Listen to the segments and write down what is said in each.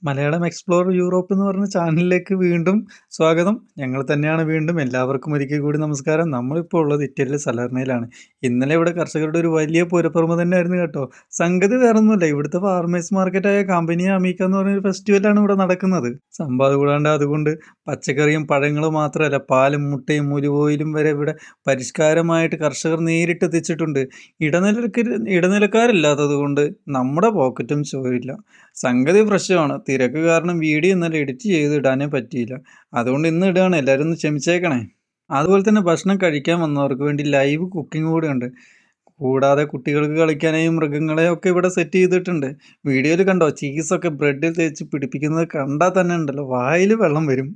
Malayalam explore Europe എന്ന് പറഞ്ഞ ചാനലിലേക്ക് വീണ്ടും സ്വാഗതം. ഞങ്ങൾ തന്നെയാണ് വീണ്ടും. എല്ലാവർക്കും ഒരിക്കൽ കൂടി നമസ്കാരം. നമ്മളിപ്പോൾ ഉള്ളത് ഇറ്റലിയിലെ സലർണയിലാണ്. ഇന്നലെ ഇവിടെ കർഷകരുടെ ഒരു വലിയ പൂരപ്പുറമെ തന്നെയായിരുന്നു കേട്ടോ. സംഗതി വേറൊന്നുമല്ല, ഇവിടുത്തെ ഫാർമേഴ്സ് മാർക്കറ്റായ കമ്പനി അമീക്ക എന്ന് പറഞ്ഞൊരു ഫെസ്റ്റിവലാണ് ഇവിടെ നടക്കുന്നത്. സംഭവം കൂടാണ്ട് അതുകൊണ്ട് പച്ചക്കറിയും പഴങ്ങളും മാത്രമല്ല, പാലും മുട്ടയും ഒലിവ് വരെ ഇവിടെ പരിഷ്കാരമായിട്ട് കർഷകർ നേരിട്ട് എത്തിച്ചിട്ടുണ്ട്. ഇടനിലക്കാരില്ലാത്തത് കൊണ്ട് നമ്മുടെ പോക്കറ്റും ചോരില്ല. സംഗതി പ്രശ്നമാണ്. തിരക്ക് കാരണം വീഡിയോ ഇന്നലെ എഡിറ്റ് ചെയ്ത് ഇടാനേ പറ്റിയില്ല. അതുകൊണ്ട് ഇന്ന് ഇടുകയാണ്. എല്ലാവരും ഒന്ന് ക്ഷമിച്ചേക്കണേ. അതുപോലെ തന്നെ ഭക്ഷണം കഴിക്കാൻ വന്നവർക്ക് വേണ്ടി ലൈവ് കുക്കിംഗ് കൂടെ ഉണ്ട്. കൂടാതെ കുട്ടികൾക്ക് കളിക്കാനായും മൃഗങ്ങളെയും ഒക്കെ ഇവിടെ സെറ്റ് ചെയ്തിട്ടുണ്ട്. വീഡിയോയിൽ കണ്ടോ, ചീസൊക്കെ ബ്രെഡിൽ തേച്ച് പിടിപ്പിക്കുന്നത് കണ്ടാൽ തന്നെ ഉണ്ടല്ലോ വായിൽ വെള്ളം വരും.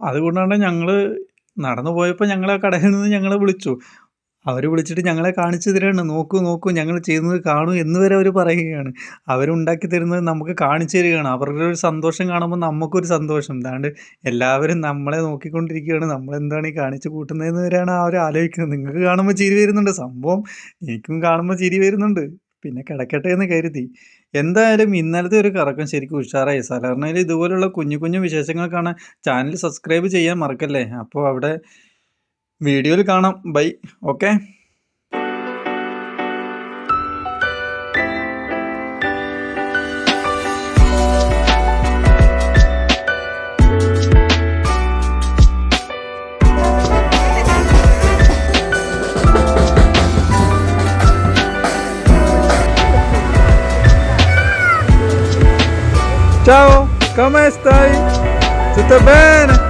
അതുകൊണ്ടാണ് ഞങ്ങൾ നടന്നു പോയപ്പോൾ ഞങ്ങളെ കടയിൽ നിന്ന് ഞങ്ങളെ വിളിച്ചു. അവർ വിളിച്ചിട്ട് ഞങ്ങളെ കാണിച്ചു തരാണ്. നോക്കൂ നോക്കൂ ഞങ്ങൾ ചെയ്യുന്നത് കാണൂ എന്ന് വരെ അവർ പറയുകയാണ്. അവരുണ്ടാക്കി തരുന്നത് നമുക്ക് കാണിച്ചു തരികയാണ്. അവരുടെ ഒരു സന്തോഷം കാണുമ്പോൾ നമുക്കൊരു സന്തോഷം. അതാണ്ട് എല്ലാവരും നമ്മളെ നോക്കിക്കൊണ്ടിരിക്കുകയാണ്. നമ്മളെന്താണ് ഈ കാണിച്ചു കൂട്ടുന്നതെന്ന് വരെയാണ് അവർ ആലോചിക്കുന്നത്. നിങ്ങൾക്ക് കാണുമ്പോൾ ചിരി വരുന്നുണ്ട്. സംഭവം എനിക്കും കാണുമ്പോൾ ചിരി വരുന്നുണ്ട്. പിന്നെ കിടക്കട്ടെ എന്ന് കരുതി. എന്തായാലും ഇന്നലത്തെ ഒരു കറക്കം ശരിക്കും ഉഷാറായി. സലർണയിൽ ഇതുപോലുള്ള കുഞ്ഞു കുഞ്ഞു വിശേഷങ്ങൾ കാണാൻ ചാനൽ സബ്സ്ക്രൈബ് ചെയ്യാൻ മറക്കല്ലേ. അപ്പോൾ അവിടെ വീഡിയോയിൽ കാണാം. Bye. Okay. Ciao, come stai? Tutto bene?